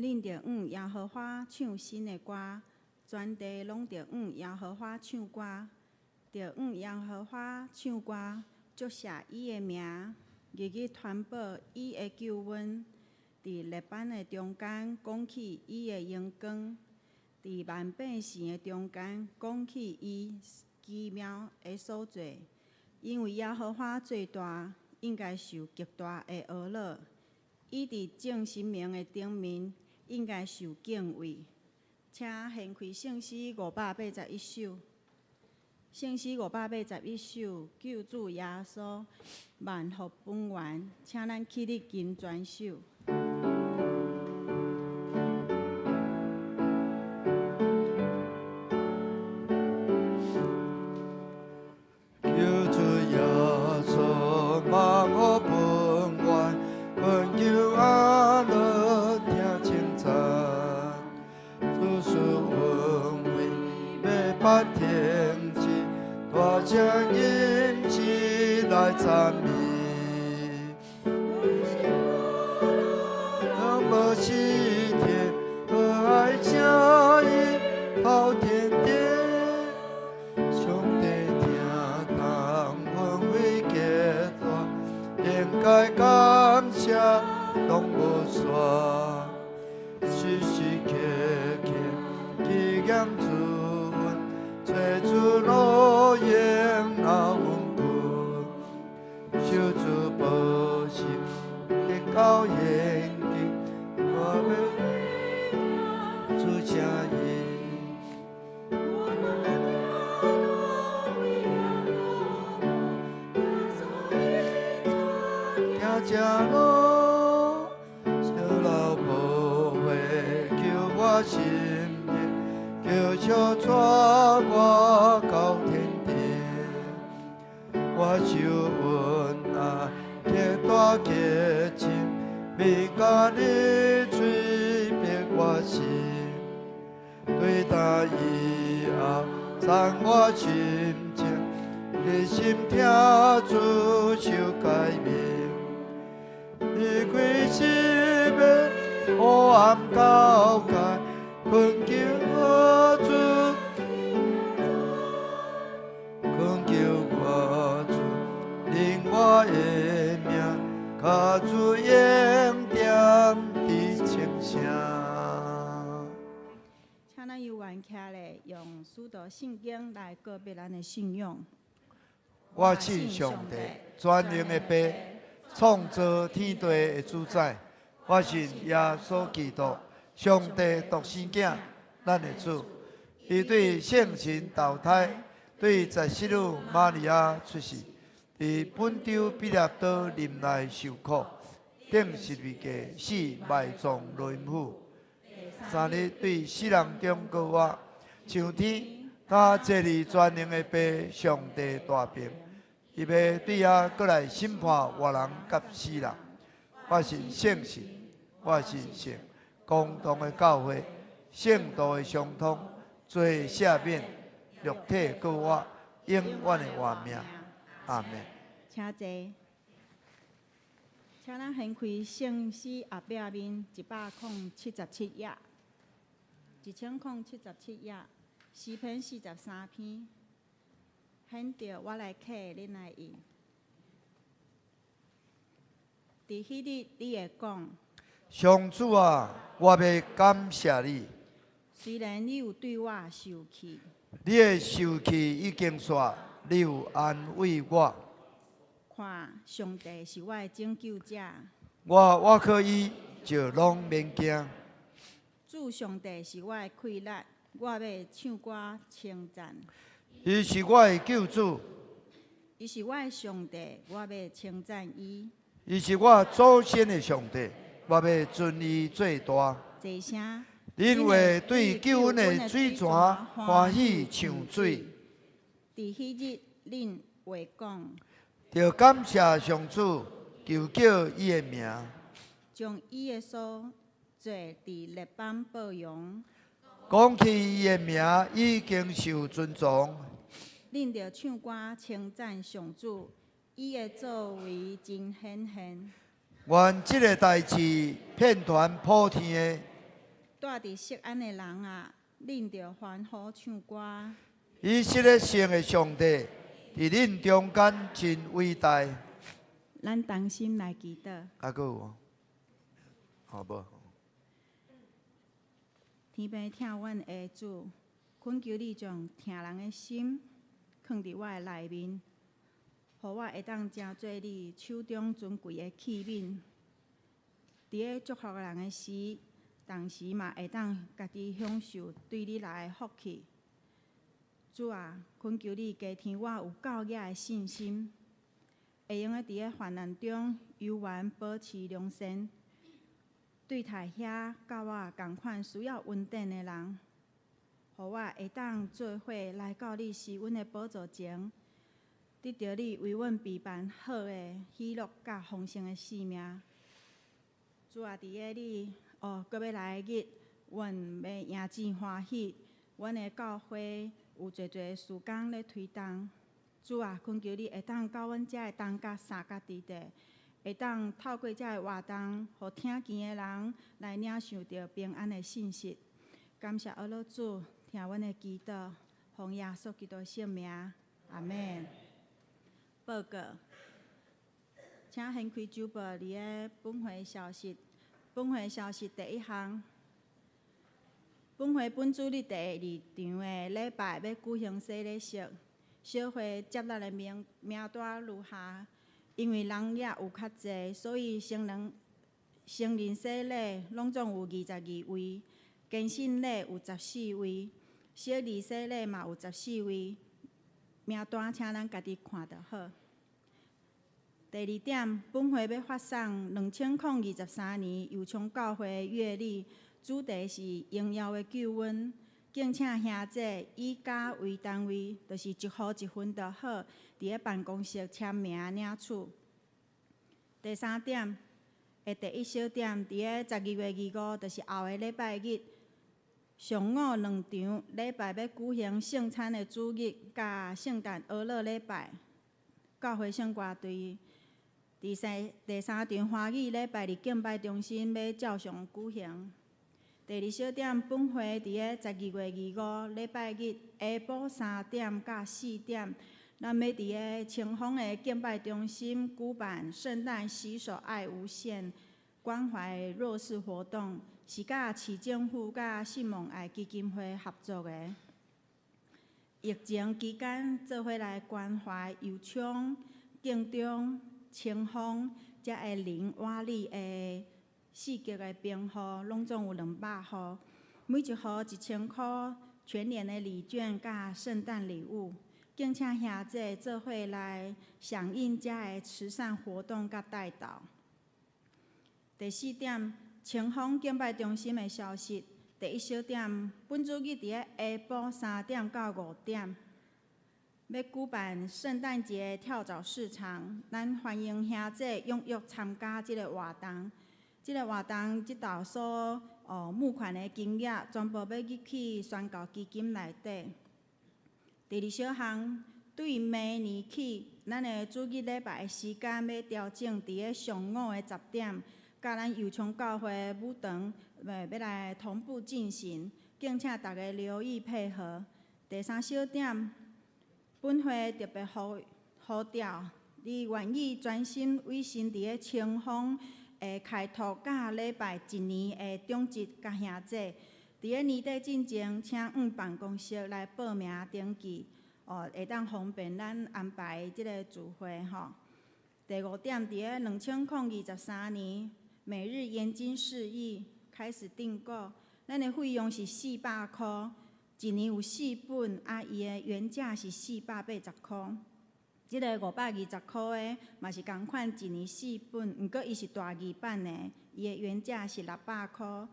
恁着往耶和华唱新的歌，全地拢着往耶和华唱歌，着往耶和华唱歌，祝谢伊的名，日日传报伊的救恩。伫列邦的中间讲起伊的荣光，伫万百姓的中间讲起伊奇妙的所做。因为耶和华最大，应该受极大的讹乐。伊伫正神明的顶面，应该受敬畏。请献开圣诗581首，圣诗581首，救主耶稣，万福本源，请咱起立跟全首。赞美，让我西天和爱相依，好天地，兄弟听当分为结大，应该感谢拢无煞，时时刻刻纪念主恩，找出路用那稳。求主保守，直到眼睛，我要主家人。听正路，小老婆会叫我心念，求求带我到天地，我就。结大结晶，每家日水变我心，对待以后赞我心情，热心听主受改变，离开失眠，黑暗高界，困求我主，困求我主。令我的命，靠主应点的清声。请咱由原起来，用许多圣经来告别咱的信仰。我信上帝，全能的爸，创造天地的主宰。我信耶稣基督，上帝独生囝，咱的主。伊对圣神投胎，对十四女玛利亚出世。伫本州彼拉多林内受苦，顶十字架死埋葬雷府。3日对死人中告我，上天他坐伫全能的爸上帝大屏，伊要对遐过来审判活人甲死人。我信圣神，我信圣公道的教会，圣道的相通，罪赦免，肉体告我，永远的活命。阿门。请坐，请咱掀开圣诗后壁面177页，1077页，诗篇43篇，显着我来刻恁来印。伫迄日，你会讲：上主啊，我要感谢你。虽然你有对我受气，你的受气已经煞，你有安慰我。看，上帝是我的拯救者。我可以就拢免惊。主上帝是我的快乐，我要唱歌称赞。伊是我的救主，伊是我的上帝，我要称赞伊。伊是我祖先的上帝，我要尊伊最大。坐声，因为对救恩的水泉欢喜唱水。伫迄日，恁会讲。着感谢上主，求叫伊的名，将伊的所做伫列邦报扬。讲起伊的名已经受尊重。恁着唱歌称赞上主，伊的作为真显现。愿这个代志遍传普天的，住伫锡安的人啊，恁着欢呼唱歌。以色列城的上帝，伫恁中间真伟大。咱同心来祈祷。还佫有无？好无？天父听阮的主，恳求你将听人的心放伫我的内面，互我会当成做你手中尊贵的器皿。伫咧祝福人的时，同时嘛会当家己享受对你来的福气。主啊，恳求你加添我有够野的信心，会用伫咧患难中悠然保持良善，对待遐甲我同款需要稳定的人，互我会当做伙来到你施恩的宝座前，得到你为阮备办好的喜乐甲丰盛的生命。主啊，伫个你搁要来的日，阮要赢真欢喜。阮的教会有侪侪事工咧推动。主啊，恳求你会当到阮遮的东甲、三甲之地，会当透过遮的活动，互听见的人来领受到平安的信息。感谢阿罗主，听阮的祈祷，奉耶稣基督的圣名，阿门。报告，请掀开周报里的本会消息。本会消息第一项。本会本主日第2场的礼拜要举行洗礼式，小会接纳的名单如下：因为人也有较济，所以成人洗礼拢总有22位，更新礼有14位，小儿洗礼嘛有14位。名单请咱家己看就好。第二点，本会要发送2023年油葱教会月历。主题是荣耀的救恩，敬请兄姐以家为单位，就是1号1分就好，伫咧办公室签名领取。第三点，第一小点，伫咧12月25，就是后个礼拜日，上午2场礼拜要举行圣餐的主日，甲圣诞俄乐礼拜，教会圣歌队。第三场欢喜礼拜日敬拜中心要照常举行。第二小点，本会伫咧12月25礼拜日下晡3点到4点，咱要伫咧清风的敬拜中心举办圣诞洗手爱无限关怀弱势活动，是甲市政府甲信望爱基金会合作的。疫情期间做伙来关怀油厂、敬中、清风，才会零瓦里的。4级的编号拢总有200户，每1户1000块，全年的礼券甲圣诞礼物，敬请兄姐做伙来响应遮的慈善活动甲带动。第4点，清风敬拜中心的消息。第一小点，本主日伫咧下晡3点到5点，要举办圣诞节跳蚤市场，咱欢迎兄姐踊跃参加即个活动。即个活动即道所募款的金额，全部要入去宣教基金内底。第二小项，对明年起，咱的主日礼拜的时间要调整，伫咧上午的10点，甲咱油葱教会舞堂要来同步进行，敬请大家留意配合。第三小点，本会特别呼召，你愿意专心委身伫咧清风。开拓甲礼拜1年的种植甲兄姐，伫咧年底进前，请往办公室来报名登记，会当方便咱安排即个聚会吼。第5点，伫咧2023年每日研经释义开始订购，咱的费用是400块，1年有4本，伊的原价是480块。即个520块的嘛是共款1年4本，毋过伊是大字版的，伊的原价是600块。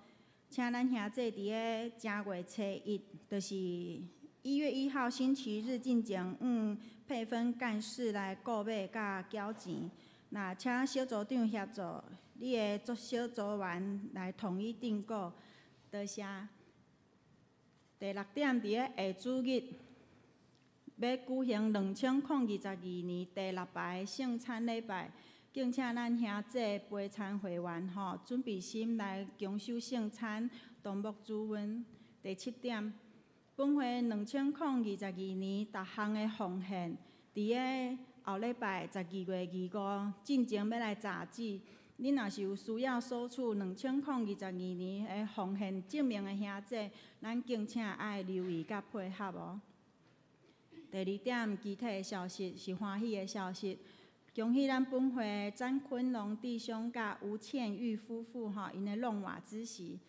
请咱兄姐伫咧正月初1，就是1月1号星期日进前，配分干事来购买甲缴钱。那请小组长协助你的小组员来统一订购，多谢。第6点，伫咧下主日。要举行2022年第6摆圣餐礼拜，敬请咱兄姐陪餐会员准备心来供修圣餐，动物资源。第7点，本会2022年逐项的奉献，伫个后礼拜12月25进前要来查址。恁若是有需要索取2022年的奉献证明的兄弟，咱敬请爱留意甲配合哦。第2点，具体的消息是欢喜的消息，恭喜咱本会詹坤龙弟兄甲吴倩玉夫妇因的弄瓦之喜，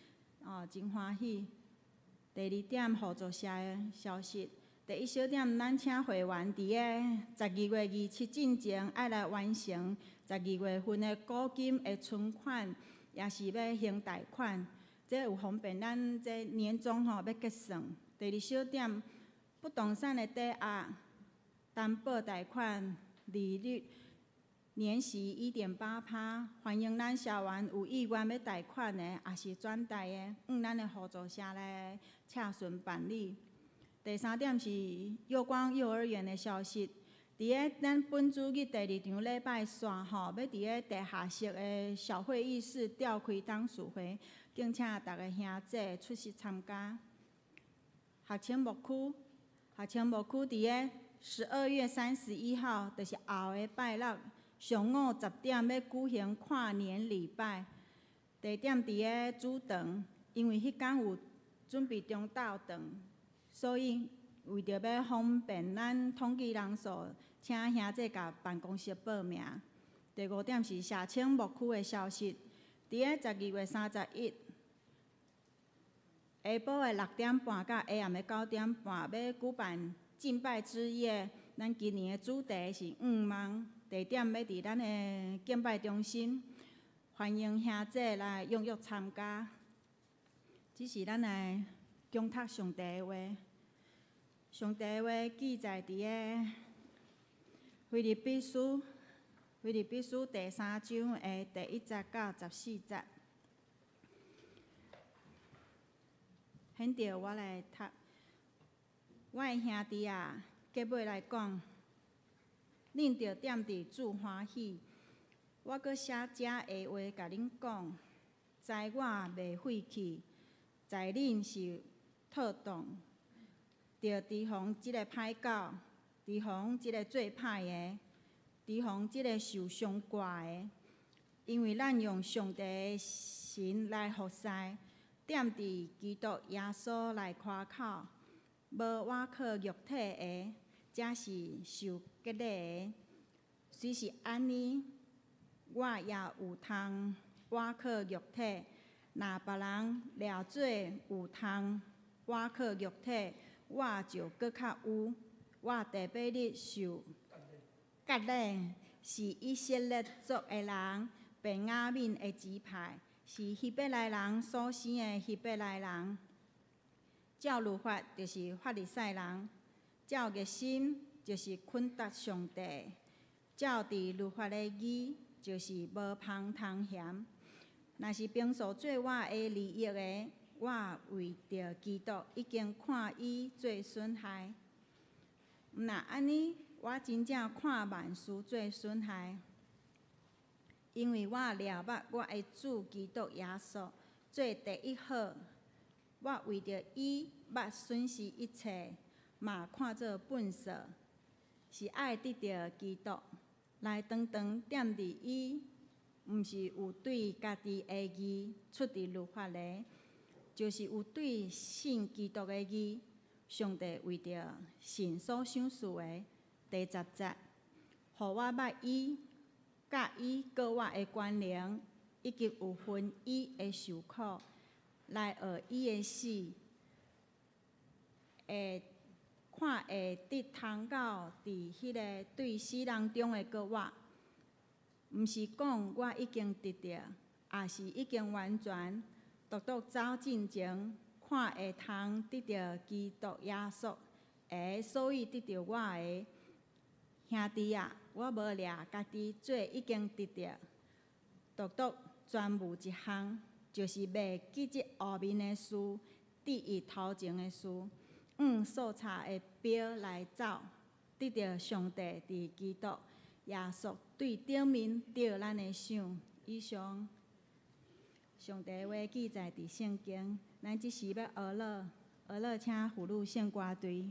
真欢喜。第2点，合作社的消息。第1小点，咱请会员伫个12月27进前爱来完成12月份的股金的存款，也是要行贷款，这有方便咱这年终要结算。第2小点，不动产的抵押担保贷款利率年息1.8%，欢迎咱社员有意愿要贷款的，也是转贷的，咱的合作社来洽询办理。第3点是幼光幼儿园的消息，伫个咱本主日第2场礼拜三要伫个地下室的小会议室召开董事会，敬请大家兄弟出席参加。学青木区伫个12月31号，就是后个拜六上午10点要举行跨年礼拜，地点伫个主堂，因为迄天有准备中昼堂。所以，为着要方便咱统计人数，请兄弟甲办公室报名。第5点是社青木区的消息，伫个12月31下晡的6点半到下暗的9点半，要举办敬拜之夜。咱今年的主题是梦，地点要伫咱的敬拜中心，欢迎兄弟来踊跃参加。这是咱来恭读上帝的话。上帝的话记载伫个腓立比书第3章的第1节到14节。现着我来读，我的兄弟啊，结尾来讲，恁着踮伫主欢喜。我搁写这下话甲恁讲，知我袂废弃，在恁是特动。着提防即个歹狗，提防即个做歹的，提防即个受伤挂的，因为咱用上帝的神来服侍，踮伫基督耶稣来夸口，无我靠肉体的，才是受激励的。虽是安尼，我也有通我靠肉体，若别人掠做有通我靠肉体。我就搁较有，我第8日受割礼，是以色列族的人，便雅悯的支派，是希伯来人所生的希伯来人。照律法就是法利赛人，照热心就是昆达上帝，照伫律法的义就是无芳通嫌。若是平素做我的利益的，我为着基督已经看伊做损害，毋若安尼，我真正看万事做损害，因为我了捌我的主基督耶稣做第1好，我为着伊捌损失一切，嘛看作粪扫，是爱得着基督，来长长踮伫伊，毋是有对家己的义出伫律法的。就是有对信基督的义，上帝为着神所赏赐的。第10节，互我捌伊，甲伊过我的关联，以及有份伊的受苦，来学伊的死，看会得通到伫迄个对死人中的过我，毋是讲我已经得着，也是已经完全。独独走进前，看会通得着基督耶稣，所以得着我的兄弟啊，我无掠家己做已经得着，独独专务一项，就是袂记即后面的事，伫伊头前的事，所查的表来走，得着上帝伫基督耶稣对顶面着咱的赏。以上。上帝话记载伫圣经，咱即时要学乐，请妇女献歌队。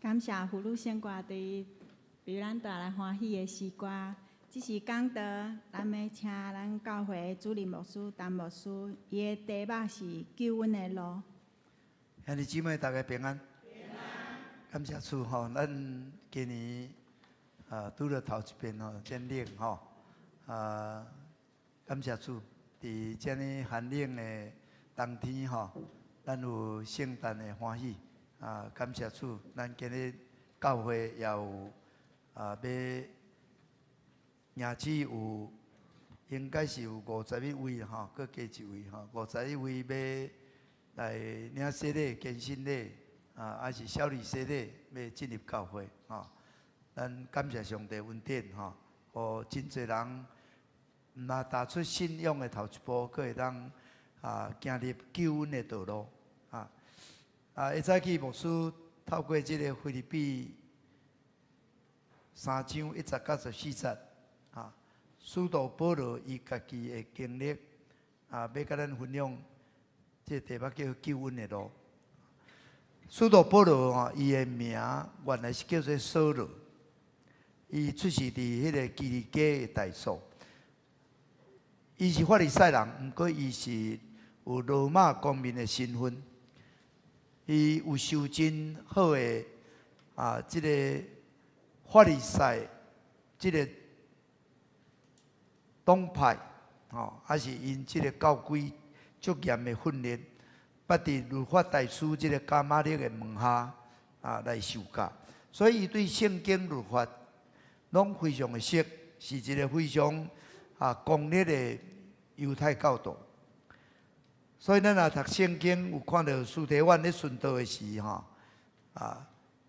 感谢妇女献歌队为咱带来欢喜的诗歌。即是讲道，咱要请咱教会主任牧师陈牧师，伊的题目是救恩的路。兄弟姊妹，大家平安。平安。感谢主吼，咱今年拄着头一遍吼，真冷吼。感谢主，伫遮尔寒冷的冬天吼，咱有圣诞的欢喜。感谢主，咱今日教会也有要名字有，应该是有51位吼，搁加一位吼，51位要来领洗礼、献身礼，还是小礼洗礼要进入教会吼。咱感谢上帝恩典吼，互真侪人毋但踏出信仰的头一步，搁会当行入救恩的道路会早起牧师透过这个腓立比3章1节到14节使徒保罗伊家己的经历要甲咱分享，这题目叫救恩的路。使徒保罗伊的名原来是叫做扫罗，伊出世伫迄个基利家的大数。伊是法利赛人，毋过伊是有罗马公民的身份。伊有受真好的即个法利赛即个党派还是因即个教规足严的训练，捌伫律法大师即个加马列的门下来受教，所以伊对圣经律法拢非常的熟，是一个非常公立的犹太教徒。所以咱若读圣经，有看到司提反咧殉道的时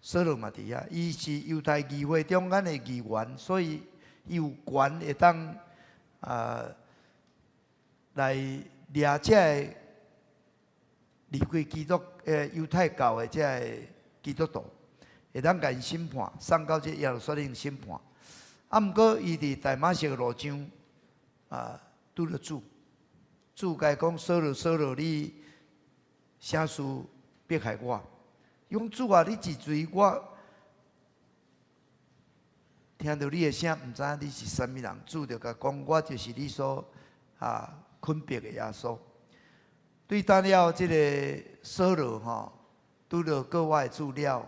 扫罗嘛伫遐，伊是犹太议会中间的议员，所以伊有权会当来掠这离开基督犹太教的这个基督徒，会当甲因审判，送到这耶路撒冷审判。啊，毋过伊伫大马色路上拄着主，主甲伊讲：扫罗，扫罗，你啥事迫害我？伊讲：主啊，你一嘴我听到你的声，毋知影你是啥物人。主就甲讲：我就是你所困迫的耶稣。对单了这个扫罗拄着国外的资料，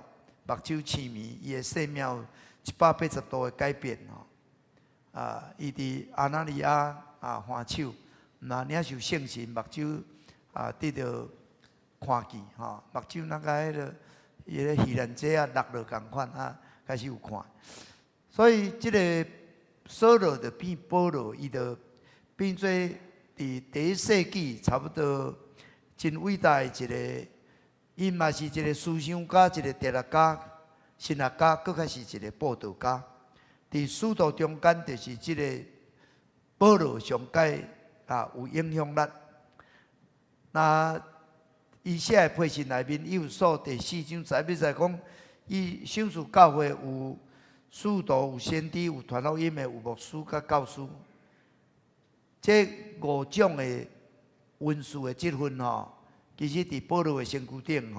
目睭痴迷，伊的性命有180度的改变伊伫阿那利亚还手，那领受圣神，目睭得到看见目睭那个迄个伊个鱼人者落落共款开始有看。所以即个扫罗就变保罗，伊就变做伫第1世纪差不多真伟大的一个，伊嘛是一个思想家、一个哲学家、神学家，搁较是一个布道家。伫使徒中间，就是即个保罗上界有影响力。那伊写的批信内面，伊有数第4章才要讲，伊想述教会有使徒、有先知、有传福音的、有牧师甲教师。这5种的文书的积分其实伫保罗的身躯顶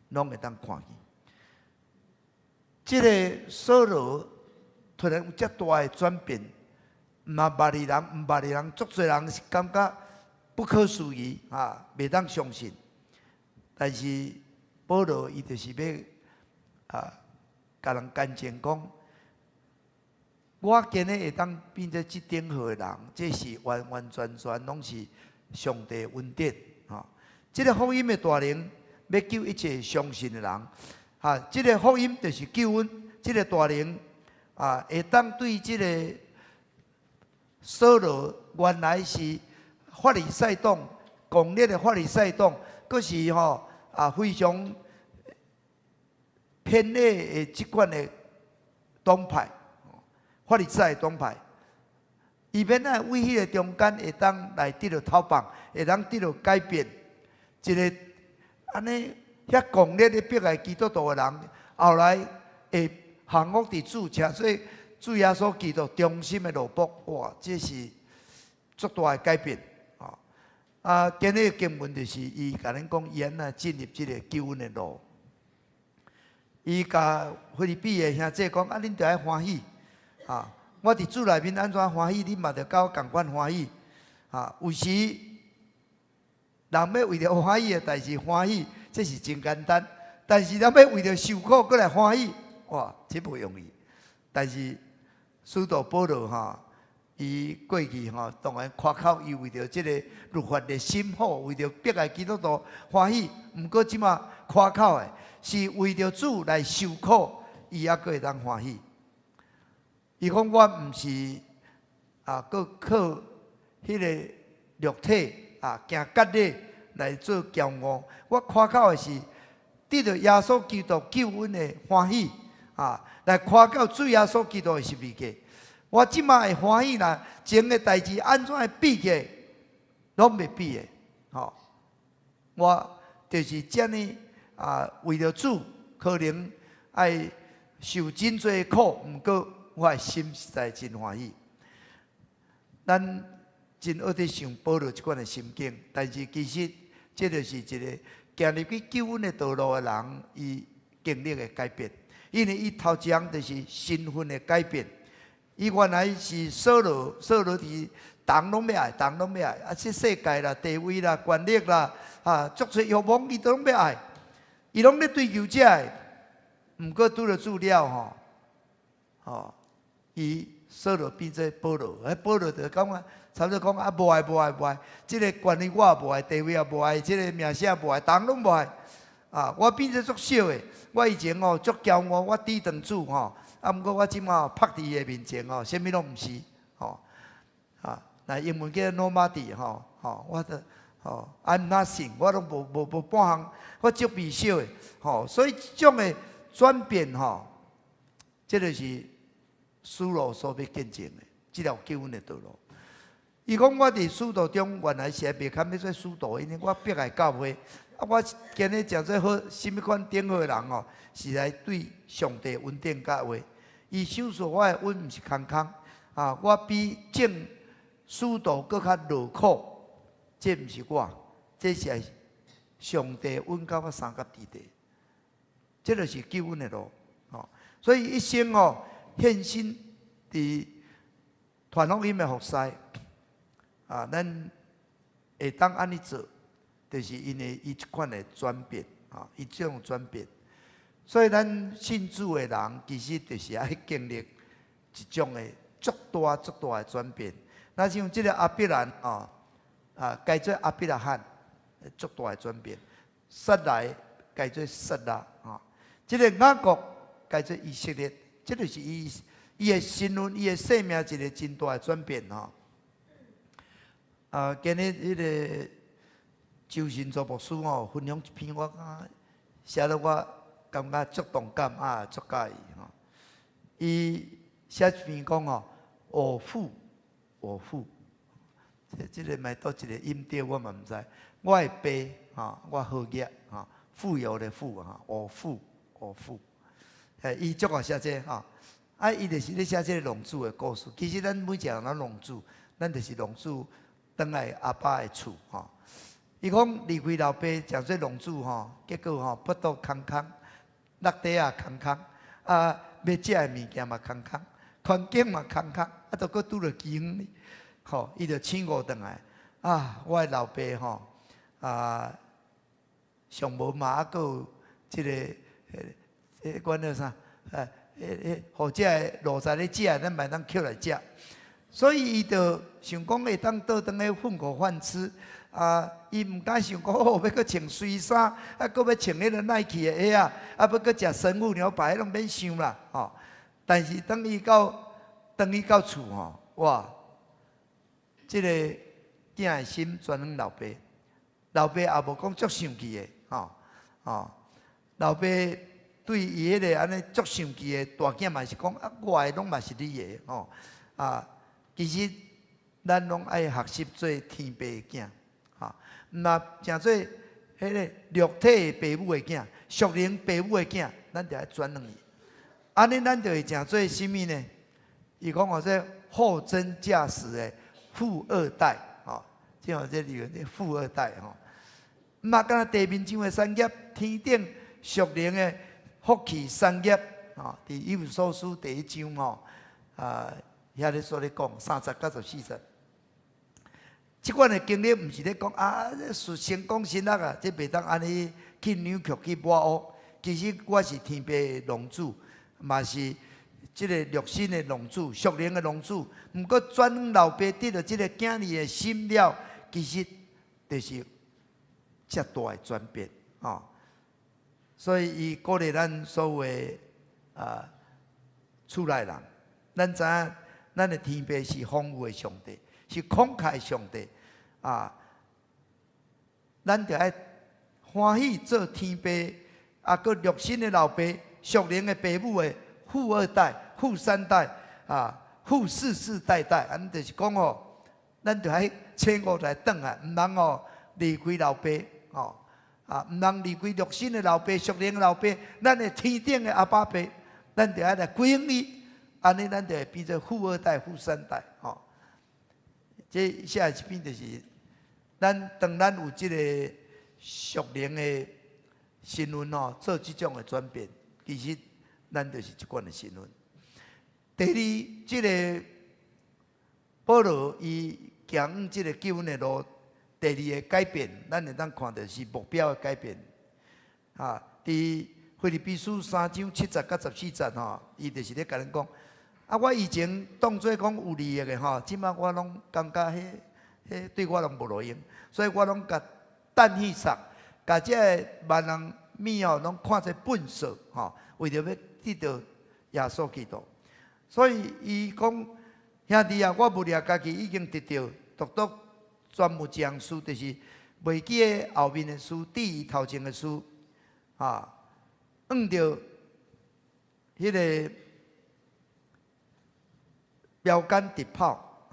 拢会当看见。这个扫罗突然有遮大的转变，毋捌的人，足侪人是感觉不可思议袂当相信。但是保罗伊就是要甲人干净讲，我今日会当变做即等号的人，这是完完全全拢是上帝的恩典这个福音的大能要救一切相信的人这个福音就是救恩，这个大能会当对这个扫罗原来是法利赛党强烈的法利赛党，佫是非常偏爱的即款的党派，法利赛党派，伊免为迄个中间会当来得到讨棒，会当得到改变，一个安尼遐强烈的迫害基督徒的人，后来会降服伫主，且做主耶稣基督忠心的奴仆，哇，这是足大的改变今日的经文就是伊甲恁讲，伊安那进入这个救恩的路。伊甲菲律宾的兄弟讲：恁着爱欢喜我伫主内面安怎欢喜，恁嘛着甲我共款欢喜有时人要为着欢喜的代志欢喜，这是真简单；但是咱要为着受苦过来欢喜，哇，这不容易。但是使徒保罗伊过去当然夸口，伊为着这个律法的心好，为着迫害基督徒欢喜。毋过即马夸口的是为着主来受苦，伊还佫会当欢喜。伊讲我毋是佫靠迄个肉体行割礼来做骄傲，我夸口的是得到耶稣基督救恩的欢喜来夸口主耶稣基督的十字架。我即马会欢喜啦，前个代志安怎会比起来，拢袂比的。我就是遮尔为了主，可能爱受真多的苦，毋过我的心实在真欢喜。咱真爱伫想保罗即款的心境，但是其实这就是一个行入去救恩的道路的人，伊经历的改变，因为伊头一项就是身份的改变。伊原来是扫罗伫人拢要爱，这世界啦、地位啦、权力啦足侪欲望，伊都拢要爱，伊拢咧追求这个。毋过拄着主了伊扫罗变做保罗，保罗就讲差不多讲无爱，这个权力我也无爱，地位也无爱，这个名声也无爱，人拢无爱我变做足少的。我以前足骄傲，我抵挡主毋过我即马拍伫伊的面前啥物拢毋是那英文叫 nobody 我的I'm nothing， 我拢无半项，我足微小的所以这种的转变这就是使徒所要见证的这条救恩的道路。伊讲我伫使徒中原来是袂堪要做使徒，因为我迫害教会，啊，我今日诚做好，什么款顶好的人哦，是来对上帝稳定甲话。伊想说我的稳毋是空空啊，我比正使徒搁较劳苦，这毋是我，这是上帝稳到我三甲地地，这就是救恩的路。哦，所以一生哦献身伫传福音的服侍啊，咱会当安尼做，就是因为伊即款的转变啊，伊这种转变。所以咱信主的人，其实就是爱经历一种的足大的转变。那像这个阿必兰改做阿必拉罕，足大的转变。撒来改做撒拉啊，这个雅各改做以色列，这就是伊的身份、伊的生命一个真大的转变哈。今日迄个周信做牧师分享一篇我写了我感觉足动感足介意吼。伊写一篇讲我父，这个买到一个音调我嘛毋知。我的爸我好业富有的富我父。伊足爱写这伊就是咧写这个龙珠的故事。其实咱每一个人龙珠，咱就是龙珠转来阿爸的厝伊讲离开老爸，诚做龙珠结果腹肚空空，落地也空空，要食的物件嘛空空，环境嘛空空，都搁拄着饥荒伊就醒悟转来我的老爸上无嘛，还有即个管叫啥互只路在咧食，咱嘛当捡来食。所以伊就想讲会当倒转去混口饭吃伊毋敢想讲要搁穿水衫，搁要穿迄个 Nike 的鞋要搁食神户牛排，拢免想啦但是当伊到厝哇，即个囝的心转向老爸，老爸也无讲足生气的老爸对伊迄个安尼足生气的大囝嘛是讲我的拢嘛是你的其实咱拢爱学习做天父的囝毋若诚做迄个肉体的父母的囝，属灵父母的囝，咱就要转让伊。安尼咱就会诚做什么呢？伊讲说货真价实的富二代即这里面富二代毋若敢若地面上的产业，天顶属灵的福气产业伫以弗所书第1章遐咧说咧讲30到14节，即款的经历毋是咧讲成功神啊，这袂当安尼去扭曲去抹黑。其实我是天父的龙主，嘛是即个肉身的龙主、属灵的龙主。毋过转向老爸得到即个囝儿的心了，其实就是遮大的转变所以伊鼓励咱所有的厝内人，咱知影。咱的天父是丰富的上帝，是慷慨的上帝咱就要欢喜做天父搁肉身的老爸、属灵的父母的富二代、富三代富世代，安就是讲咱就要请我来转来，毋通离开老爸毋通离开肉身的老爸、属灵的老爸，咱的天顶的阿爸爸，咱就要来归向伊。安尼咱就会变做富二代、富三代这下一篇就是当咱有这个属灵的身份做这种的转变，其实咱就是这款的身份。第二，这个保罗伊行这个救恩的路，第二个改变，咱会当看到是目标的改变伫腓立比书3章7节到14节伊就是咧甲咱讲。我以前当作讲有利益的即摆我拢感觉迄对我拢无路用，所以我拢甲等去杀，甲这个万人米拢看作粪扫为着要得到耶稣基督。所以伊讲兄弟我无掠家己已经得到独独专门一项事，就是袂记的后面的事，第一头前的事按着迄个。标杆直跑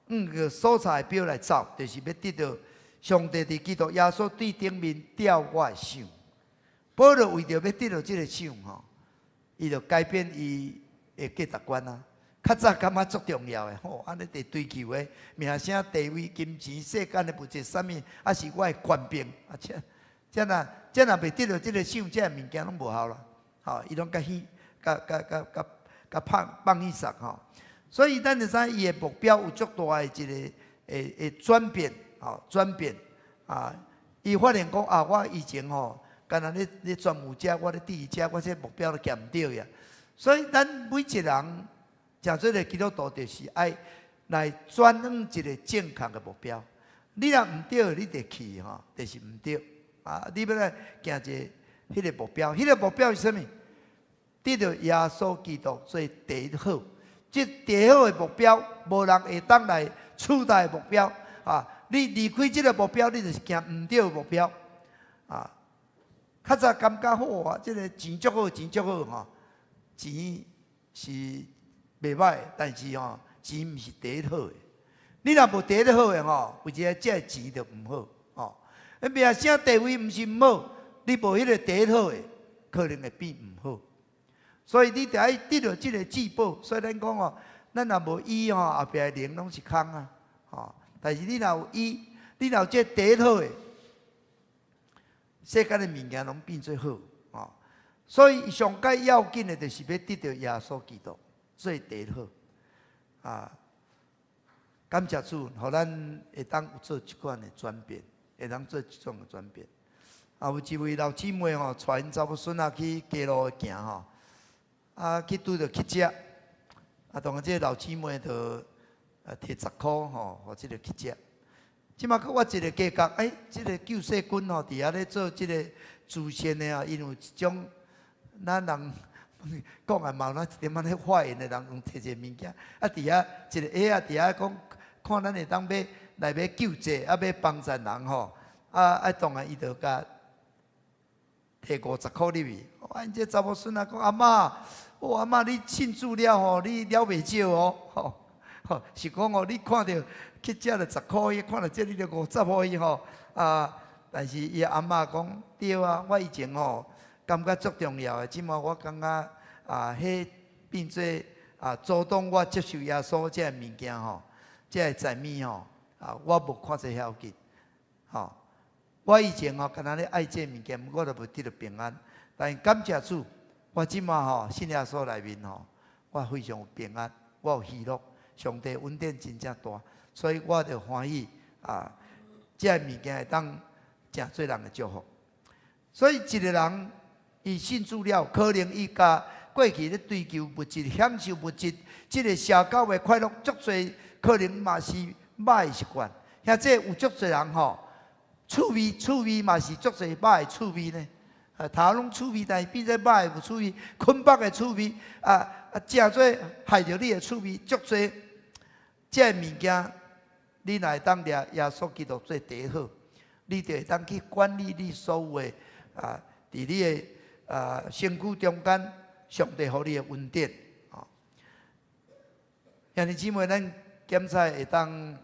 按个所在的表来走，就是要得到上帝伫基督耶稣对顶面吊我的想。保罗为着要得到这个想吼，伊就改变伊的价值观啊。较早感觉足重要的吼，安尼伫追求的名声、地位、金钱、世间的物质，啥物啊是我的权柄啊，这若袂得到这个想，这物件拢无效啦。吼，伊拢甲放弃煞吼。所以咱就知伊的目标有足大的一个会转变，吼转变啊！伊发现讲啊，我以前吼，干那咧专务者，我咧第一者，我这目标都减唔到呀。所以咱每一个人，诚做个基督徒，就是爱来转向一个正确的目标。你若唔对，你就去吼，就是唔对啊！你要来行一个迄个目标，迄个目标是啥物？得到耶稣基督做第一好。这第一好的目标，无人会当来取代的目标啊！你离开这个目标，你就是行唔对的目标啊！较早感觉好啊，这个钱足好，钱足好吼，钱是袂歹，但是吼，钱毋是第一好的。你若无第一好的吼，有一个这钱就唔好吼。名声地位毋是唔好，你无迄个第一好的，可能会变唔好。所以你得爱得到这个至宝。所以咱讲哦，咱若无伊吼，后壁的零拢是空啊，吼。但是你若有伊，你若有这第一好的，世间的物件拢变做好哦。所以上界要紧的，就是要得到耶稣基督做第一好啊。感谢主，互咱会当有做一款的转变，会当做一种的转变。啊，有一位老姊妹吼，带因查某孙仔去街路行吼。啊，去拄着乞食，啊，当然这个老姊妹就摕10箍吼，互这个乞食。即马我一个价格，这个救世军吼，伫遐咧做这个慈善的啊，因有一种咱人讲啊，嘛有一点仔咧发言的人，用摕一个物件，啊，伫遐一个下啊，伫遐讲，看咱会当要来要救济，啊，要帮助人吼，当然伊就甲摕50箍入去。因这查某孙仔讲阿嬷。阿嬷，你信主了吼，你了袂少哦，吼，是讲哦，你看到去食了10箍，伊看到这你就50箍伊吼啊。但是伊阿嬷讲对啊，我以前吼感觉足重要的，即马我感觉啊，迄变做啊，主动我接受耶稣这物件吼，这财物吼啊，我无看这要紧，吼，我以前吼敢若咧爱这物件，我都无得到平安，但感谢主。我即马吼信耶稣内面吼，我非常有平安，我有喜乐，上帝恩典真正大，所以我就欢喜啊！这物件会当诚做人的祝福。所以一个人伊信主了，可能伊甲过去咧追求物质、享受物质，这个社交的快乐，足侪可能嘛是歹的习惯。像这有足侪人吼，趣味嘛是足侪歹的趣味呢。头拢趣味，但是变做歹有趣味，困饱的趣味，诚做害着你的趣味，足多。这物件，你若会当抓耶稣基督做第一好，你就会当去管理你所有的伫你的身躯中间，上帝予你的恩典。兄弟姊妹，咱检查会当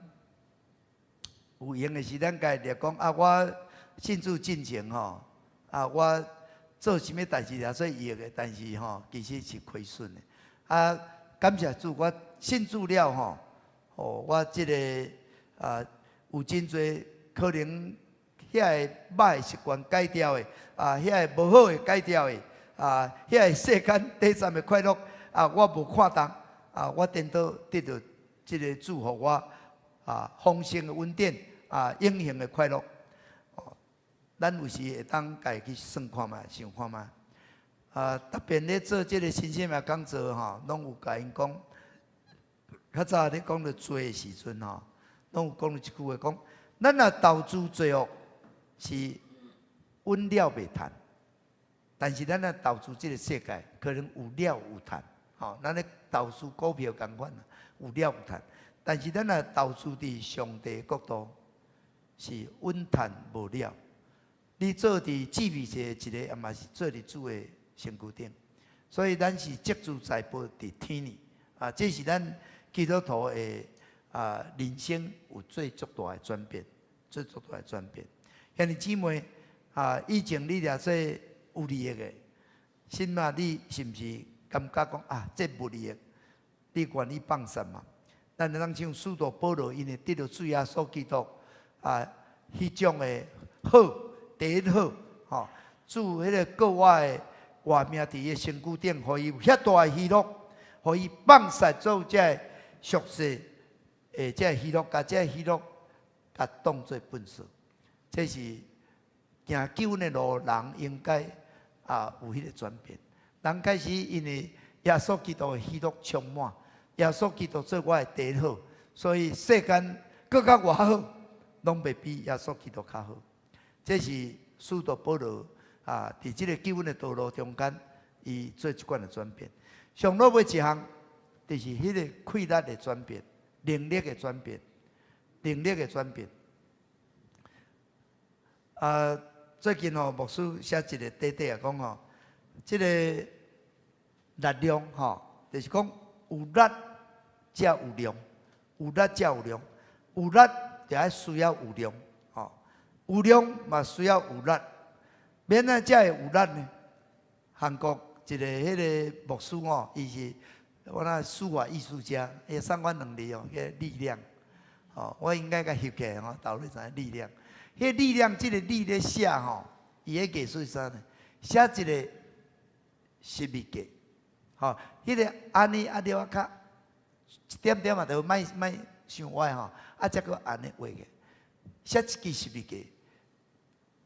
有用的是，咱家己讲啊，我信主进前吼。我做啥物代志也做益的，但是吼，其实是亏损的。感谢主，我信主了吼，我这个有真侪可能遐个歹习惯改掉的，遐个无好的改掉的，遐个世间短暂的快乐，我无看重，我颠倒得到这个祝福我，丰盛的恩典，永恒的快乐。咱有时会当家去算看觅、想看觅，特别咧做这个新生命讲座吼，拢有甲因讲，较早咧讲到做的时阵吼，拢有讲到一句话讲，咱若投资做哦，是稳了袂赚，但是咱若投资这个世界，可能有了有赚，吼，咱咧投资股票共款有了有赚，但是咱若投资伫上帝国度，是稳赚无了。你做伫智慧者一个，也嘛是做伫主的身躯顶，所以咱是积住财宝伫天里，这是咱基督徒的人生有最足大的转变。做足大的转变。兄弟姊妹啊，以前你掠说有利益的，现在你是毋是感觉讲啊，这无利益？你愿意放散嘛？咱当像使徒保罗，因为得到主耶稣基督啊，迄种的好，第一好，吼，主迄个国外的活命伫伊身躯顶，互伊有遐大的喜乐，互伊放散做这俗世诶，这喜乐，甲这喜乐，甲当作本事，这是行救恩的路人应该有迄个转变。人开始因为耶稣基督的喜乐充满。耶稣基督做我的第一好，所以世间更较外好，拢袂比耶稣基督较好。这是使徒保罗伫这个救恩的道路中间，伊做一贯的转变。上落尾一项，就是迄个气力的转变、能力的转变、能力的转变。最近牧师写一个短短讲这个力量就是讲。有力才有量，有力才有量，有力就爱需要有量，有量嘛需要有力，免啊才会有力呢。韩国一个迄个牧师伊是我那书法艺术家，伊送我两字迄力量，我应该甲翕起来导你知影力量。迄力量，这个力咧写伊个艺术是啥呢？写一个十字架。迄个安尼了较一点点嘛，就莫想歪才阁安尼画个，写一支十字架，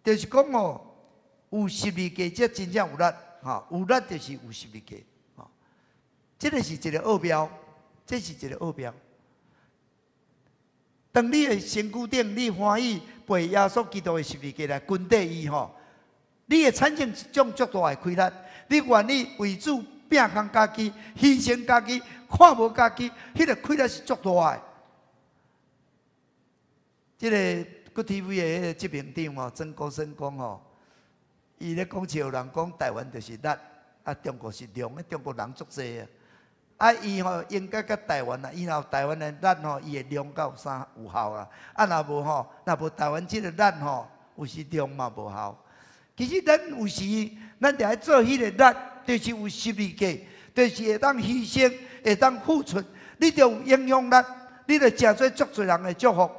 就是讲有十字架才真正有力，有力就是有十字架，这个是一个奥妙，这是一个奥妙。当你的身躯顶，你欢喜背耶稣基督的十字架来跟缀伊你会产生一种足大的快乐，你愿意为主。拼扛家己，牺牲家己，看无家己，迄个快乐是足大的。这个国 TV 的迄个执行长曾国生讲伊咧讲笑人讲台湾就是力，中国是量，中国人足济伊应该甲台湾以后台湾的力伊的量到啥有效若无台湾这个力有时量嘛无效。其实咱有时咱着爱做迄个力。就是有十字架，就是会当牺牲，会当付出，你就有影响力，你就真做足多人的祝福。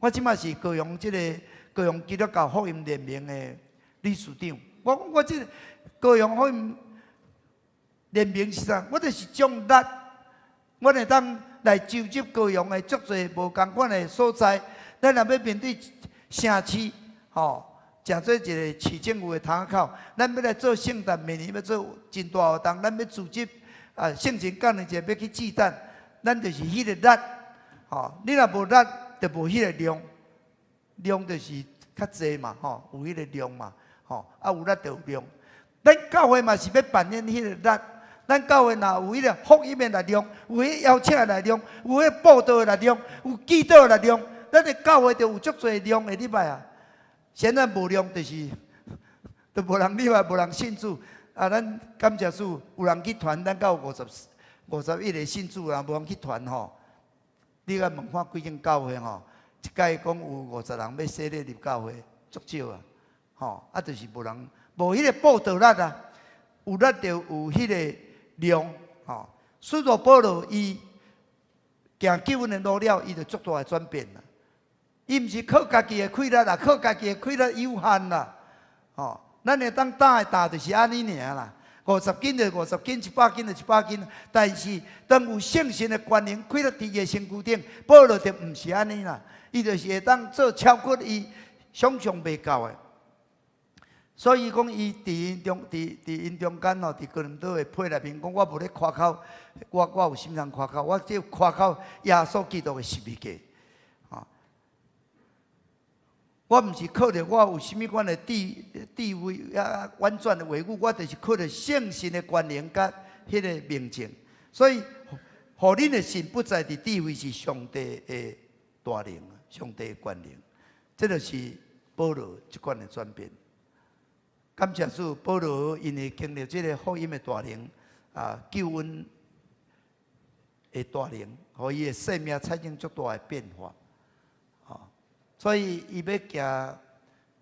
我即马是高雄高雄基督教福音联盟的理事长。我这高雄福音联盟是啥？我就是将力，我会当来召集高雄的足多无共款的所在。咱若要面对城市，诚做一个市政府的堂口，咱要来做圣诞，明年要做真大活动，咱要组织圣情教练节要去祭诞，咱就是迄个力，你若无力，就无迄个量，量就是较济嘛，有迄个量嘛，有力就有量。咱教会嘛是要扮演迄个力，咱教会若有迄个福音的力量，有迄邀请的力量，有迄布道的力量，有祈祷的力量，咱的教会就有足多量的礼拜现在无量就是，都无人礼拜，无人信主。咱感谢主，有人去传，咱到51个信主无人去传你甲问看几间教会一届讲有50人要洗礼入教会，足少就是无人无迄个布道力有力就有迄个量使徒保罗伊行救恩的路了，伊就足大的转变啦。伊毋是靠家己的气力靠家己的气力有限啦。咱会当担的担就是安尼尔啦，50斤就50斤，100斤就100斤。但是当有圣神的权能，气力伫伊的身躯顶，保罗就毋是安尼啦，伊就是会当做超过伊想象袂到的。所以讲，伊伫因中间伫哥林多的批内面讲，我无咧夸口，我有心通夸口，我只夸口耶稣基督的十字架。我毋是靠着我有啥物款的地位婉转的话语，我就是靠着圣神的权能甲迄个明证。所以，互恁的神不在的地位是上帝的大能，上帝的权能。这就是保罗一贯的转变。感谢主，保罗因为经历这个福音的大能救恩的大能，互伊的生命产生足大的变化。所以伊要行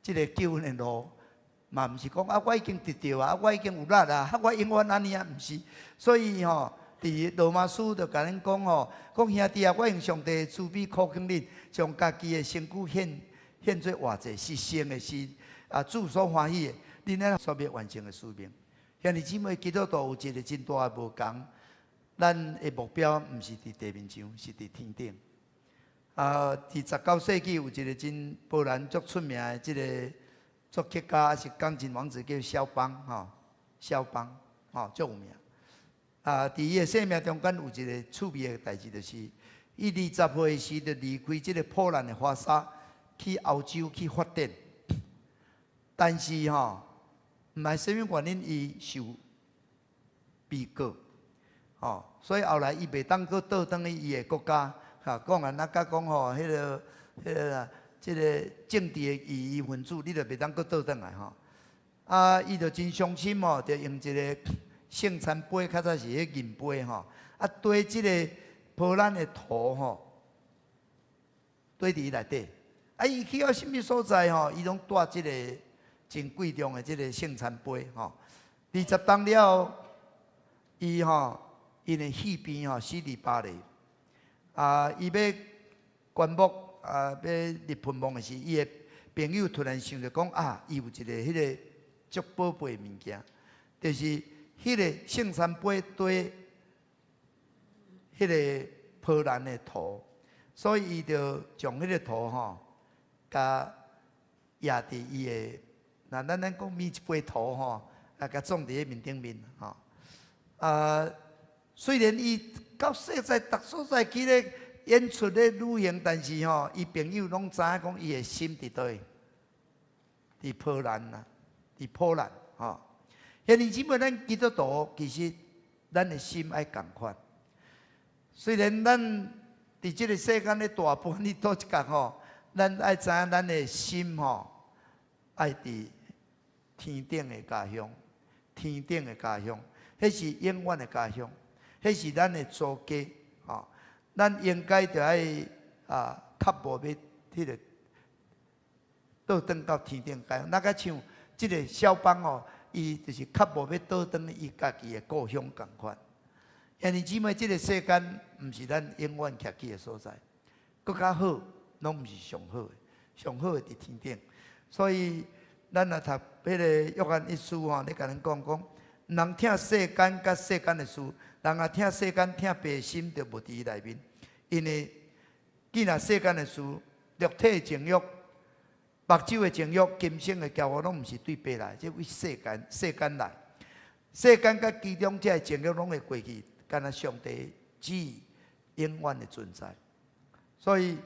即个救恩的路，嘛毋是讲啊，我已经得到啊，我已经有力啊，我永远安尼啊，毋是。所以吼，伫罗马书就甲恁讲吼，讲兄弟啊，我用上帝慈悲苦劝恁，将家己的身躯献做活祭，是圣的，是主所欢喜的，恁咱所要完成的使命。兄弟姊妹，基督徒有一个真大的无同，咱的目标毋是伫地面上，是伫天顶。伫19世纪有一个真波兰足出名的即个作曲家，也是钢琴王子，叫肖邦吼，肖邦吼足有名。伫伊的生命中间有一个趣味的代志，就是伊20岁时就离开即个波兰的华沙，去欧洲去发展。但是吼，毋知什么原因，伊受被告，吼，所以后来伊袂当搁倒转去伊的国家。讲啊，那甲讲吼，即个政治的异议分子，你就袂当搁倒转来吼。伊就真伤心吼，就用一个圣餐杯，较早是迄银杯吼，堆即个波兰的图吼，堆伫伊内底。伊去到什么所在吼，伊拢带即个真贵重的即个圣餐杯吼。20当了，伊吼因的戏边吼死伫巴黎。伊要棺木要入坟墓的时，伊的朋友突然想着讲伊有一个迄个足宝贝的物件，就是迄个圣餐杯对迄个波兰的图，所以伊就将迄个图吼，甲压伫伊的，咱讲咪一杯图吼，甲种伫迄面顶面吼。虽然伊到世在逐所在去咧演出咧旅行，但是吼，伊朋友拢知影讲伊的心伫倒，伫波兰啦，伫波兰吼。兄弟姊妹，咱基督徒其实咱的心爱共款。虽然咱伫即个世间咧大半日倒一角吼，咱爱知影咱的心吼，爱伫天顶的家乡，天顶的家乡，迄是永远的家乡。迄是咱的祖家，吼，咱应该着爱较无要迄个倒转到天顶家乡，那个像即个肖邦哦，伊就是较无要倒转伊家己的故乡共款。兄弟姊妹，即个世间毋是咱永远徛起的所在，搁较好，拢毋是上好的，上好的伫天顶。所以咱若读迄个约翰一书吼，咧甲咱讲，人听世间甲世间的事。人啊，听世间听白心，就无伫伊内面。因为既然世间的事、肉体的情欲、目睭的情欲、今生的骄傲，拢毋是对白来，即为世间来。世间甲其中这情欲拢会过去，敢若上帝旨意永远的存在。所以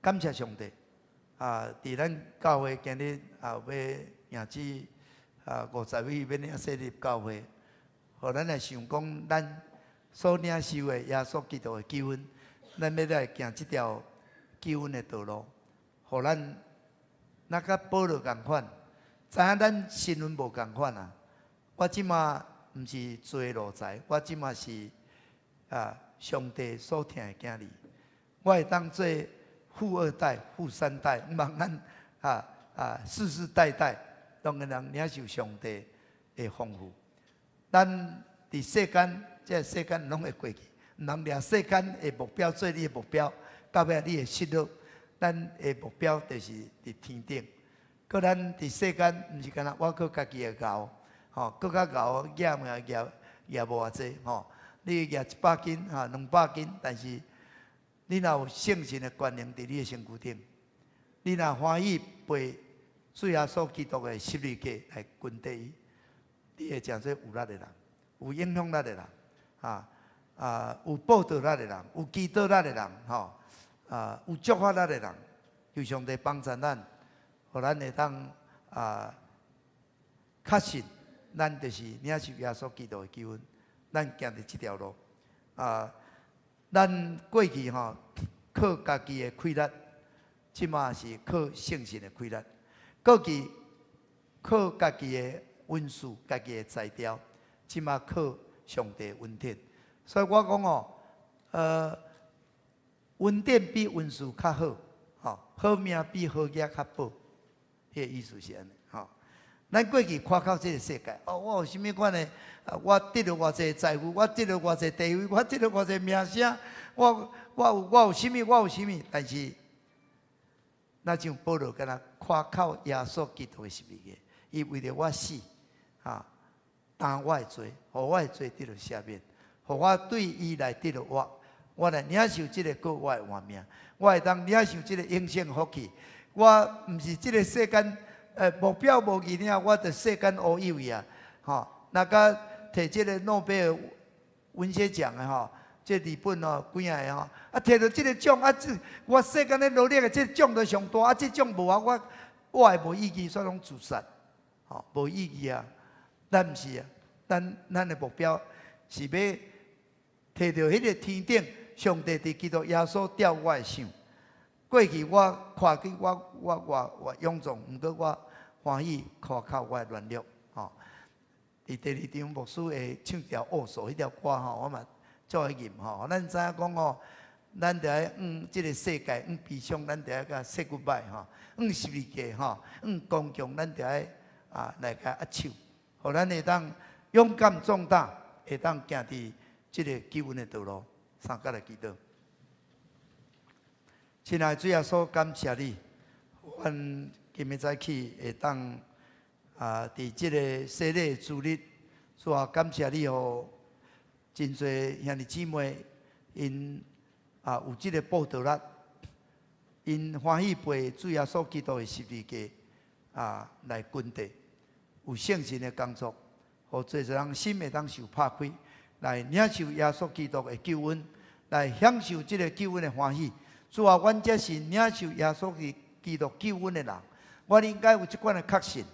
感谢上帝伫咱教会今日要迎接50位免领设立教会。互咱来想讲，咱所领受的耶稣基督的救恩，咱要来行这条救恩的道路，互咱那甲保罗共款，知影咱身份无共款啊。我即马毋是罪路财，我即马是上帝所疼的囝儿，我会当做富二代、富三代，毋望咱世世代代拢个人领受上帝的丰富。咱伫世间，这世间拢会过去，毋通掠世间的目标做你的目标，到尾你会失落。咱的目标就是伫天顶。搁咱伫世间，毋是干那我靠家己的熬，吼，搁较熬，业无偌济，吼。你业100斤200斤，但是你若有圣神的权能伫你的身躯顶，你若欢喜背主耶稣基督的十字架来跟第伊。你会真做有力的人，有影响力的人，有报道力的人，有祈祷力的人，有祝福力的人，求上帝帮助咱，互咱会当确信，咱就是领受耶稣基督的救恩，咱行伫这条路。咱过去靠家己的气力，即马是靠圣神的气力，过去靠家己的温书家己的才调，即马靠上帝恩典。所以我讲恩典比温书较好，好命比好业较宝，迄个意思是安尼，咱过去看靠这个世界，我有啥物款的？我得到偌济财富，我得到偌济地位，我得到偌济名声，我有啥物？我有啥物？但是，那像保罗敢若看靠耶稣基督的十字架，伊为了我死，担我的罪，互我的罪得到赦免，互我对伊来得到我来领受这个过我的活命，我会当领受这个永生福气。我毋是这个世间目标无去领，我着世间无有呀，那个摕这个诺贝尔文学奖的这日本几个的摕到这个奖我世间咧努力的这个奖都上大，这奖无我也无意义，所以拢自杀，无意义啊。咱毋是啊，咱的目标是要摕到迄个天顶，上帝伫基督耶稣吊我的想。过去我看见我勇壮，毋过我欢喜靠我的软弱，伫第二场牧师会唱条恶数迄条歌我嘛做会吟咱知影讲咱着爱即个世界悲伤，咱着爱甲说 goodbye 十字架刚强，咱着爱来甲握手，互咱会当勇敢壮大，会当行伫即个救恩的道路。三甲来祈祷。亲爱的主耶稣，感谢你，阮今日早起会当伫即个洗礼主日，主啊，感谢你，互真侪兄弟姊妹因有即个报道力，因欢喜背主耶稣基督的十字架来滚地，有圣神的工作，互侪人心会当受拍开，来领受耶稣基督的救恩，来享受即个救恩的欢喜。主啊，阮这是领受耶稣基督救恩的人，阮应该有即款的确信，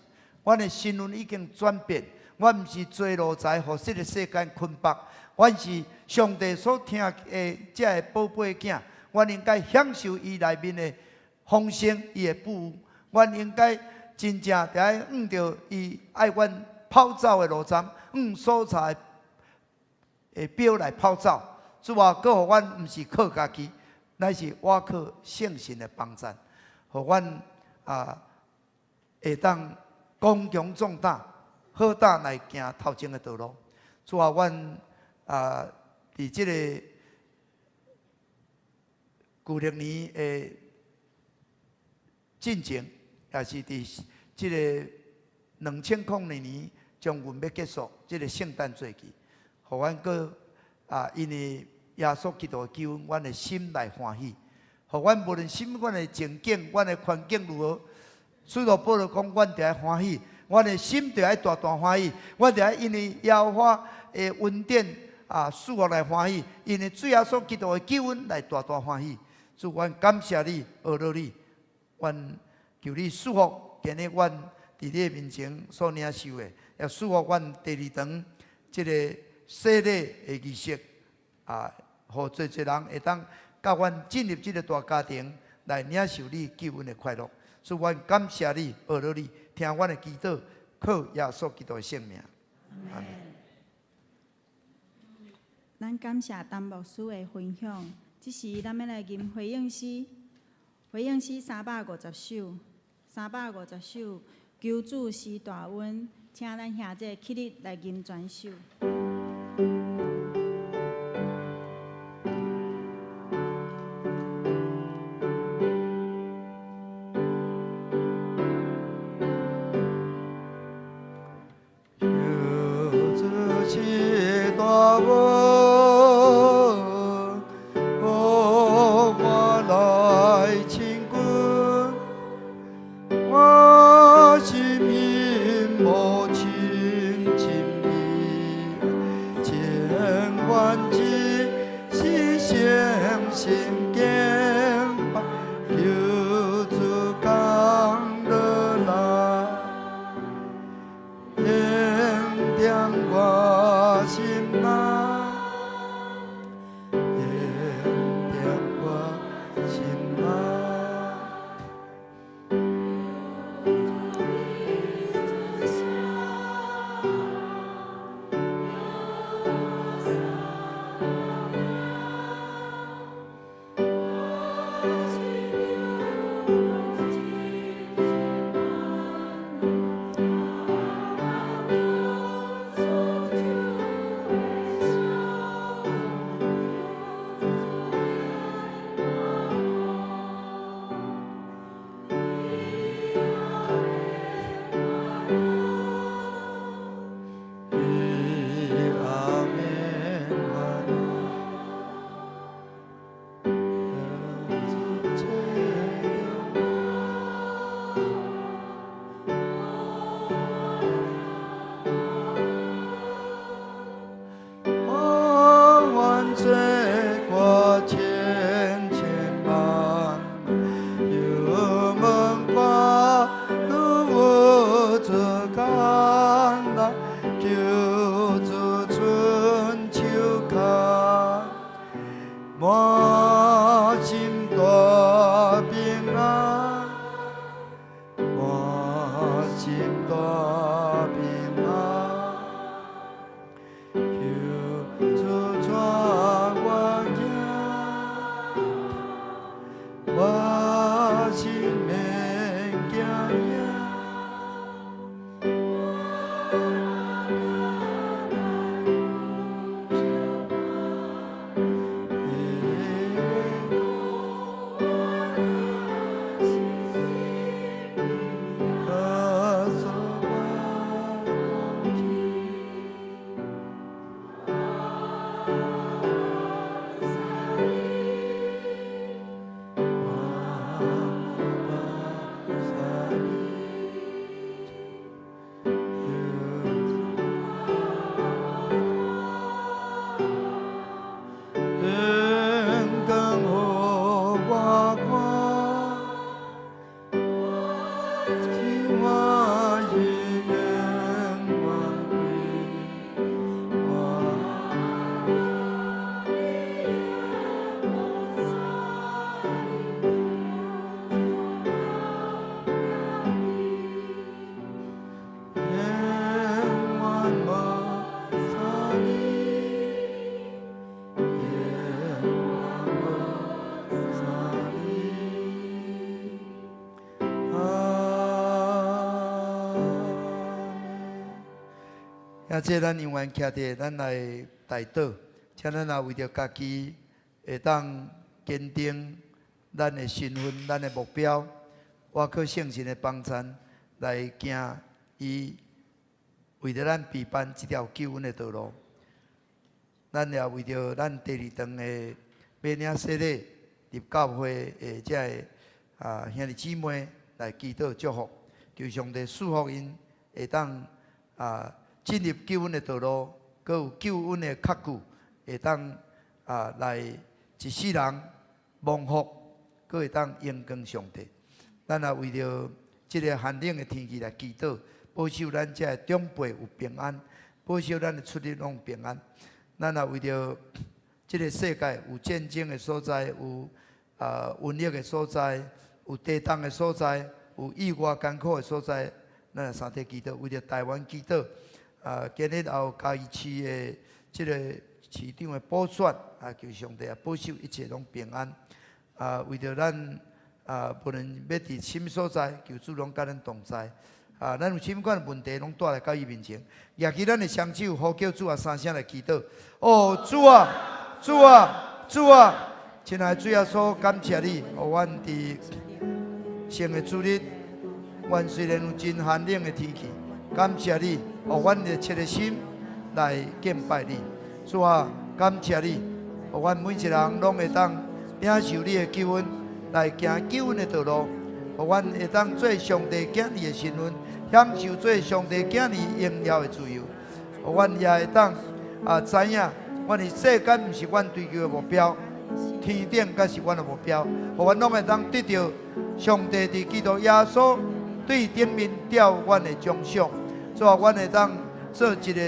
阮的身份已经转变，阮毋是做奴才，互这个世间捆绑，阮是上帝所听的这个宝贝囝，阮应该享受伊内面的丰盛，伊的富有，阮应该真正得爱着伊爱阮跑走的路站，所在的表来跑走。主啊，搁互阮毋是靠家己。乃是我靠圣神的帮助，互阮会当刚强壮大，好大来行头前的道路。主啊，阮伫即个旧历年的进前，也是伫即个2002年将军要结束即个圣诞节期，互阮搁因为耶稣基督的救恩，阮的心来欢喜，互阮无论什么款的情景，阮的环境如何，使徒保罗讲，阮着爱欢喜，阮的心着爱大大欢喜，阮着爱因为耶和华的恩典赐我来欢喜，因为主耶稣基督的救恩来大大欢喜。主，阮感谢你，学到你，阮求你赐福，今日阮伫你的面前所领受的，也赐福阮第二堂即个洗礼的仪式互侪人会当甲阮进入这个大家庭来领受你救恩的快乐。所以，阮感谢你，学到你，听阮的祈祷，靠耶稣基督的圣名。阿门。咱感谢陈牧师的分享，这时咱要来吟回应诗，回应诗350首，350首，求主施大恩，请咱兄弟起立来吟全首。平安，满心大平安。求主带我行，我心免惊呀。这咱永远徛伫咱来大道，请咱也为着家己会当坚定咱的身份、咱的目标，我靠圣神的帮助来行伊为着咱备办这条救恩的道路。咱也为着咱第二堂的买领洗礼入教会的这兄弟姊妹来祈祷祝福，求上帝赐福因会当进入救恩的道路，佮有救恩的确据，会当来一世人蒙福，佮会当荣光上帝。咱也为着这个寒冷的天气来祈祷，保守咱这长辈有平安，保守咱的出入拢平安。咱也为着这个世界有战争的所在，有瘟疫的所在，有地震的所在，有意外艰苦的所在，咱也三体祈祷，为着台湾祈祷。今日也有嘉义市的这个市长的补选，求上帝保守一切拢平安。为着咱无论要伫什么所在，求主拢甲咱同在。咱有什么款的问题，拢带来到伊面前，举起咱的双手，呼叫主啊三声来祈祷。哦，主啊，主啊，主啊！亲爱的主耶稣，感谢你，互阮伫新的主日，阮虽然有真寒冷的天气，感谢你。互阮热切的心来敬拜你，主啊，感谢你，互阮每一个人拢会当领受你的救恩，来行救恩的道路，互阮会当做上帝囝儿的身份，享受做上帝囝儿荣耀的自由，互阮也会当知影，阮的世间毋是阮追求的目标，天顶才是阮的目标，互阮拢会当得到上帝伫基督耶稣对顶面吊阮的奖赏。主啊，阮会当做一个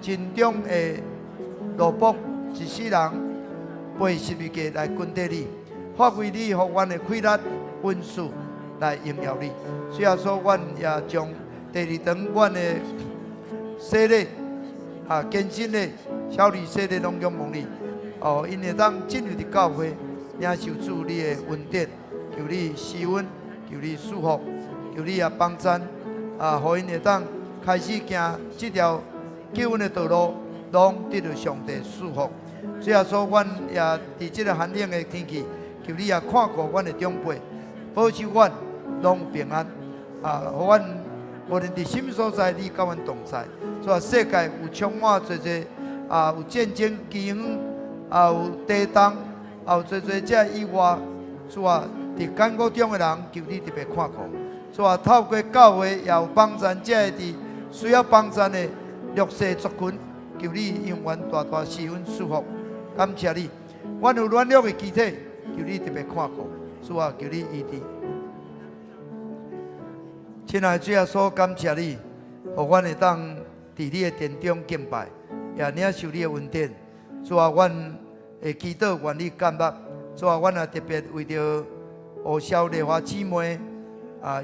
真正的奴仆，一世人背十字架来跟着你，发挥你互阮的快乐恩赐来荣耀你。所以说，阮也将第二堂阮的洗礼健身的小礼洗礼拢仰望你，因会当进入伫教会，领受主你的恩典，求你施恩，求你赐福，求你也帮助互因会当。开始行这条救恩的道路，拢得到上帝赐福。所以说，阮也伫这个寒冷的天气，求你也看顾阮的长辈，保守阮拢平安。互阮无论伫什么所在，你甲阮同在。所以世界有充满侪侪有战争、饥荒，有地震，有侪侪这意外。所以伫艰苦中的人，求你特别看顾。所以透过教会也有帮助，这伫需要帮助的弱势族群，求你永远大大施恩赐福，感谢你。阮有软弱的肢体，求你特别看顾，主啊，求你医治。亲爱的主耶稣，感谢你，互阮会当伫你的殿中敬拜，也领受你的恩典。主啊，阮会祈祷，愿你感觉。主啊，阮也特别为着胡小丽华姊妹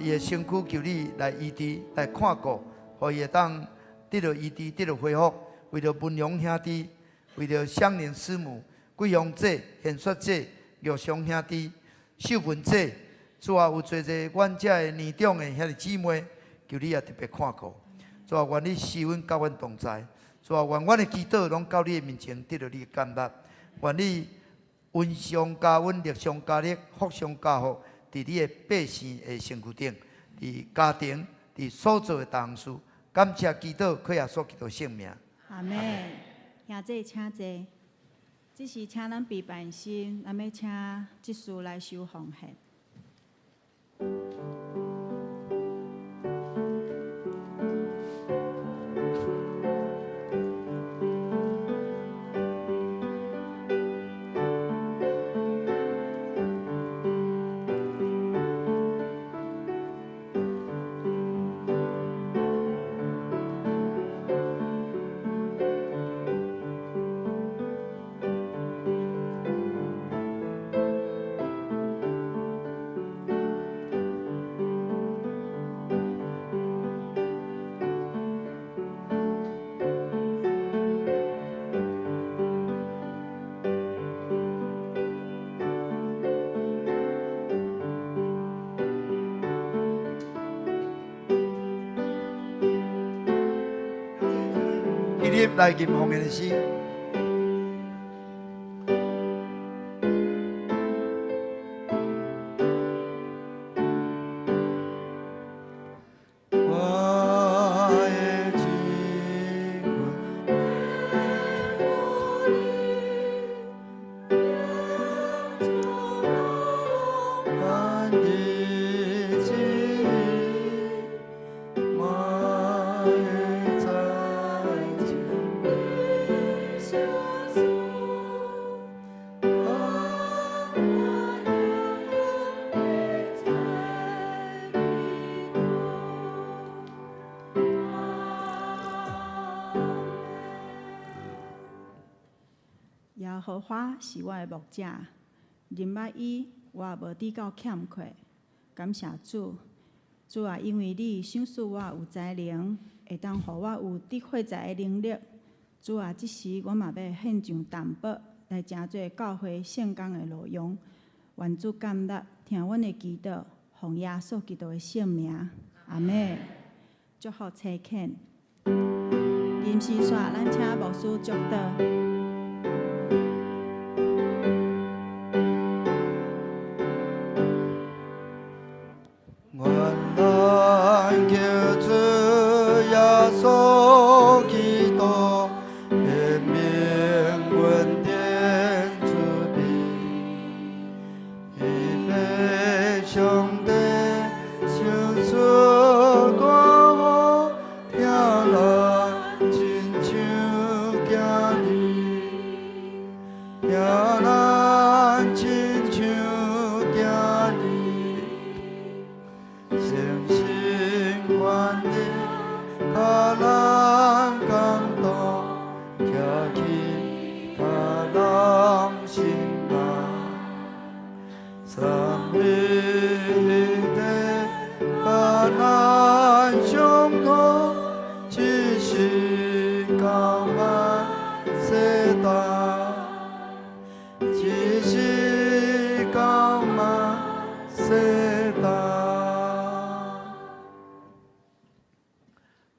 伊的身躯求你来医治、来看顾，互伊会当得到医治、得到恢复。为着文荣兄弟，为着乡邻师母、贵阳姐、贤雪姐、玉祥兄弟、秀文姐，主啊，有侪侪阮遮的年长的兄弟姊妹，求你也特别看顾。主啊，愿你施恩甲阮同在。主啊，愿阮的祈祷拢到你的面前得到你的感纳。愿你恩上加恩，力上加力，福上加福，伫你的百姓的身躯顶，伫家庭，伫所做的大事，感谢祈祷，靠耶稣基督圣名。阿妹，兄弟请坐。这是请咱备办心，咱要请执事来收奉献。来吟奉献的诗。耶和华是我的牧者，人捌伊，我也无滴到欠缺。感谢主，主啊，因为你赏赐我有才能，会当互我有得会财的能力。主啊，即时我嘛要献上淡薄来成做教会圣工的路用。愿主感纳，听阮的祈祷，奉耶稣基督的圣名，阿门。祝福车恳。吟诗煞，咱请牧师祝祷。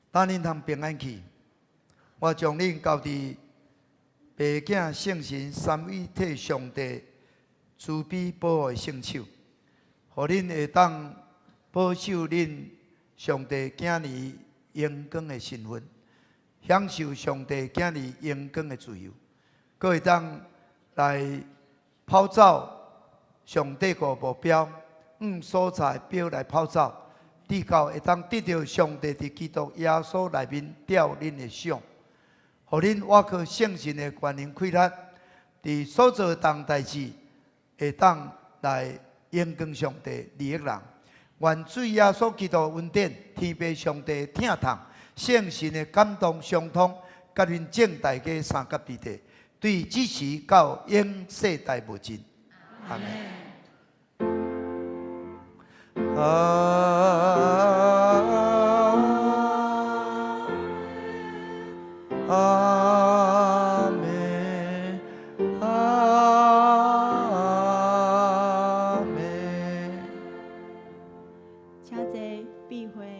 等恁通平安去，我将恁交伫爸囝圣神三位一体上帝慈悲保护的圣手，互恁会当保守恁上帝囝儿荣光的身份，享受上帝囝儿荣光的自由，阁会当来跑走上帝个目标，所在表来跑走。至到会当得到上帝伫基督耶稣内面吊恁的想，互恁挖靠圣神的权能开力，伫所做当代志会当来荣光上帝利益人。愿主耶稣基督恩典、天父上帝疼痛、圣神的感动相通，甲恁正大家三甲地地，对支持到永世代无尽。阿门。阿门，阿门。请坐，闭会。